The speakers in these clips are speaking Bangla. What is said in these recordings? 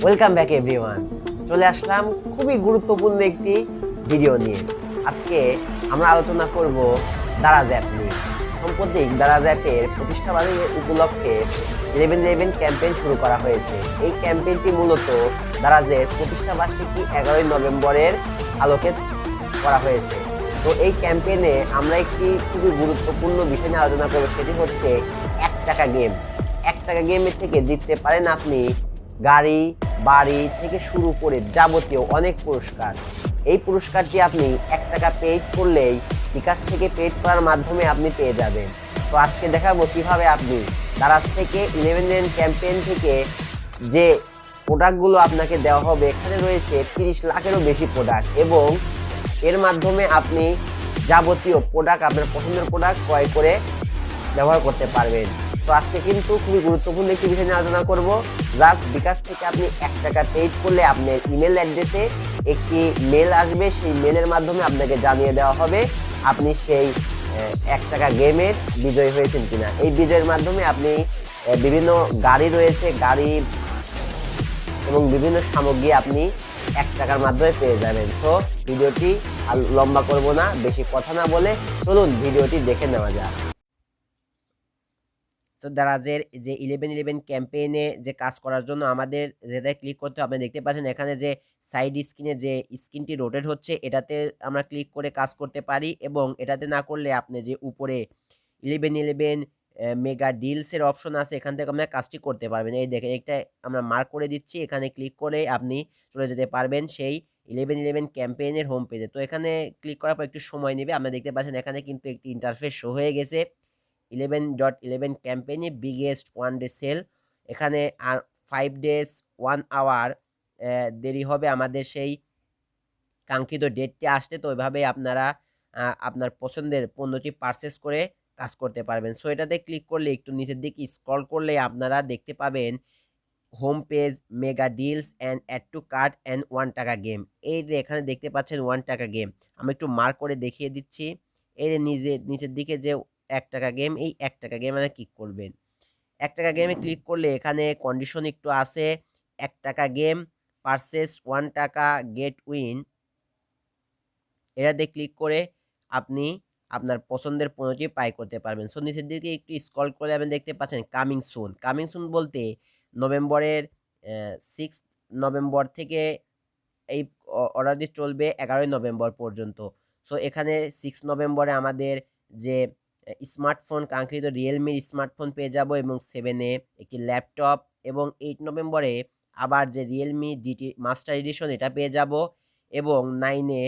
Welcome back everyone. চলে আসলাম খুবই গুরুত্বপূর্ণ একটি ভিডিও নিয়ে। আজকে আমরা আলোচনা করব দারাজ অ্যাপ নিয়ে। সম্প্রতি দারাজ অ্যাপের প্রতিষ্ঠাবার্ষিকী উপলক্ষে 11/11 ক্যাম্পেইন শুরু করা হয়েছে। এই ক্যাম্পেইনটি মূলত দারাজের প্রতিষ্ঠাবার্ষিকী 11ই নভেম্বরের আলোকে করা হয়েছে। তো এই ক্যাম্পেইনে আমরা একটি খুবই গুরুত্বপূর্ণ বিষয় নিয়ে আলোচনা করব, সেটি হচ্ছে 1 টাকা গেম। 1 টাকা গেমের থেকে জিততে পারেন আপনি গাড়ি, বাড়ি থেকে শুরু করে যাবতীয় অনেক পুরস্কার। এই পুরস্কারটি আপনি 1 টাকা পেইড করলেই বিকাশ থেকে পেইড করার মাধ্যমে আপনি পেয়ে যাবেন। তো আজকে দেখাবো কিভাবে আপনি দারাজ থেকে 11 ক্যাম্পেইন থেকে যে প্রোডাক্টগুলো আপনাকে দেওয়া হবে, এখানে রয়েছে 30 লাখেরও বেশি প্রোডাক্ট এবং এর মাধ্যমে আপনি যাবতীয় প্রোডাক্ট, আপনার পছন্দের প্রোডাক্ট ক্রয় করে ব্যবহার করতে পারবেন। তো আজকে কিন্তু খুবই গুরুত্বপূর্ণ একটি বিষয় নিয়ে আলোচনা করব। জাস্ট বিকাশ থেকে আপনি 1 টাকা পেইড করলে আপনার ইমেল অ্যাড্রেসে একটি মেল আসবে। সেই মেলের মাধ্যমে আপনাকে জানিয়ে দেওয়া হবে আপনি সেই 1 টাকা গেমের বিজয়ী হয়েছেন কিনা। এই বিজয়ের মাধ্যমে আপনি বিভিন্ন গাড়ি রয়েছে, গাড়ি এবং বিভিন্ন সামগ্রী আপনি 1 টাকার মাধ্যমে পেয়ে যাবেন। তো ভিডিওটি আর লম্বা করব না, বেশি কথা না বলে চলুন ভিডিওটি দেখে নেওয়া যাক। তো দারাজের যে 11/11 ক্যাম্পেইনে যে কাজ করার জন্য আমাদের যেটা ক্লিক করতে হবে, আপনি দেখতে পাচ্ছেন এখানে যে সাইড স্ক্রিনে যে স্ক্রিনটি রোটেট হচ্ছে, এটাতে আমরা ক্লিক করে কাজ করতে পারি এবং এটাতে না করলে আপনি যে উপরে 11/11 মেগা ডিলসের অপশন আছে, এখান থেকে আপনার কাজটি করতে পারবেন। এই দেখেন, একটা আমরা মার্ক করে দিচ্ছি, এখানে ক্লিক করে আপনি চলে যেতে পারবেন সেই 11/11 ক্যাম্পেইনের হোম পেজে। তো এখানে ক্লিক করার পর একটু সময় নেবে। আপনি দেখতে পাচ্ছেন এখানে কিন্তু একটি ইন্টারফেস শো হয়ে গেছে। 11.11 ক্যাম্পেইনে বিগেস্ট ওয়ান ডে সেল। এখানে আর 5 ডেজ 1 আওয়ার দেরি হবে আমাদের সেই কাঙ্ক্ষিত ডেটটি আসতে। তো ওইভাবে আপনারা আপনার পছন্দের পণ্যটি পারচেস করে কাজ করতে পারবেন। সো এটাতে ক্লিক করলে একটু নিচের দিকে স্ক্রল করলে আপনারা দেখতে পাবেন home page, mega deals and add to cart and 1 টাকা গেম। এই যে এখানে দেখতে পাচ্ছেন 1 টাকা গেম, আমি একটু মার্ক করে দেখিয়ে দিচ্ছি। এই যে নিচের দিকে যে 1 টাকা গেম, এই 1 টাকা গেম মানে ক্লিক করবেন। 1 টাকা গেমে ক্লিক করলে এখানে কন্ডিশন একটু আছে। 1 টাকা গেম পারচেস 1 টাকা গেট উইন, এটাতে ক্লিক করে আপনি আপনার পছন্দের পণ্যটি বাই করতে পারবেন। সো নিচের দিকে একটু স্ক্রল করে আপনি দেখতে পাচ্ছেন কামিং সুন। কামিং সুন বলতে নভেম্বরের 6 নভেম্বর থেকে এই অর্ডারটি চলবে 11ই নভেম্বর পর্যন্ত। সো এখানে 6 নভেম্বরে আমাদের যে স্মার্টফোন, কাঙ্ক্ষিত রিয়েলমির স্মার্টফোন পেয়ে যাব এবং 7 এ একটি ল্যাপটপ এবং 8 নভেম্বরে আবার যে রিয়েলমি GT মাস্টার এডিশন এটা পেয়ে যাব এবং 9 এ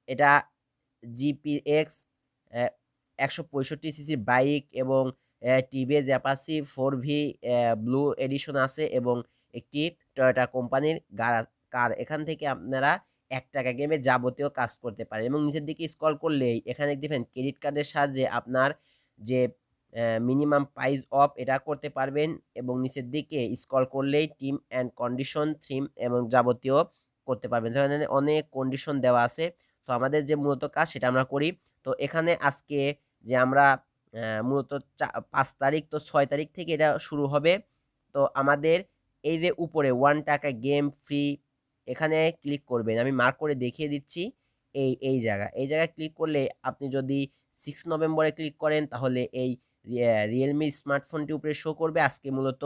এটা GPX 165 সিসির বাইক এবং TVS Apache 4V blue addition আছে এবং একটি টয়োটা কোম্পানির কার। এখান থেকে আপনারা 1 টাকা গেমে যাবতীয় কাজ করতে পারেন এবং নিচের দিকে স্ক্রল করলেই এখানে দেখবেন ক্রেডিট কার্ডের সাহায্যে আপনার যে মিনিমাম প্রাইস অফ এটা করতে পারবেন এবং নিচের দিকে স্ক্রল করলেই টিম অ্যান্ড কন্ডিশন, থিম এবং যাবতীয় করতে পারবেন। এখানে অনেক কন্ডিশন দেওয়া আছে। তো আমাদের যে মূলত কাজ সেটা আমরা করি। তো এখানে আজকে যে আমরা মূলত 5 তারিখ, তো 6 তারিখ থেকে এটা শুরু হবে। তো আমাদের এই যে উপরে 1 টাকা গেম ফ্রি, এখানে ক্লিক করবেন। আমি মার্ক করে দেখিয়ে দিচ্ছি। এই জায়গায় ক্লিক করলে আপনি যদি 6 নভেম্বরে ক্লিক করেন তাহলে এই রিয়েলমি স্মার্টফোনটি উপরে শো করবে। আজকে মূলত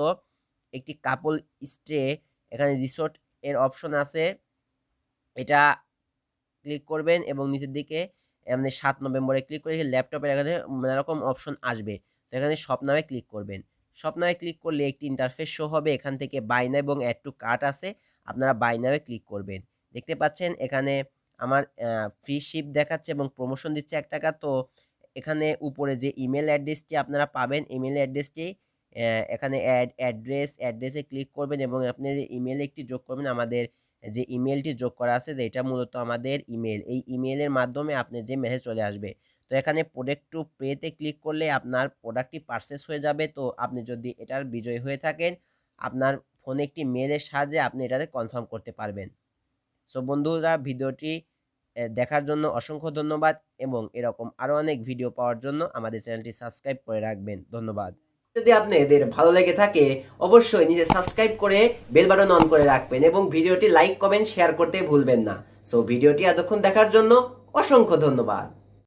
একটি কাপল স্টে, এখানে রিসোর্ট এর অপশন আছে, এটা ক্লিক করবেন এবং নিচের দিকে আপনি 7 নভেম্বরে ক্লিক করে ল্যাপটপের এখানে এরকম অপশন আসবে। তো এখানে শপ নামে ক্লিক করবেন। শপ নামে ক্লিক করলে একটি ইন্টারফেস শো হবে। এখান থেকে বাই নাও এবং অ্যাড টু কার্ট আছে, আপনারা বাই নাওয়ে ক্লিক করবেন। দেখতে পাচ্ছেন এখানে আমার ফ্রি শিপ দেখাচ্ছে এবং প্রমোশন দিচ্ছে 1 টাকা। তো এখানে উপরে যে ইমেল অ্যাড্রেসটি আপনারা পাবেন, ইমেল অ্যাড্রেসটি এখানে অ্যাড্রেসে ক্লিক করবেন এবং আপনি ইমেলে একটি যোগ করবেন। আমাদের যে ইমেলটি যোগ করা আছে যে এটা মূলত আমাদের ইমেল, এই ইমেলের মাধ্যমে আপনার যে মেসেজ চলে আসবে। তো এখানে প্রোডাক্ট টু পেতে ক্লিক করলে আপনার প্রোডাক্টটি পারচেস হয়ে যাবে। তো আপনি যদি এটার বিজয়ী হয়ে থাকেন, আপনার ফোনে একটি মেলের সাহায্যে আপনি এটাতে কনফার্ম করতে পারবেন। সো বন্ধুরা, ভিডিওটি দেখার জন্য অসংখ্য ধন্যবাদ এবং এরকম আরও অনেক ভিডিও পাওয়ার জন্য আমাদের চ্যানেলটি সাবস্ক্রাইব করে রাখবেন। ধন্যবাদ। যদি আপনাদের ভালো লেগে থাকে অবশ্যই নিজে সাবস্ক্রাইব করে বেল বাটন অন করে রাখবেন এবং ভিডিওটি লাইক কমেন্ট শেয়ার করতে ভুলবেন না। সো ভিডিওটি এতক্ষণ দেখার জন্য অসংখ্য ধন্যবাদ।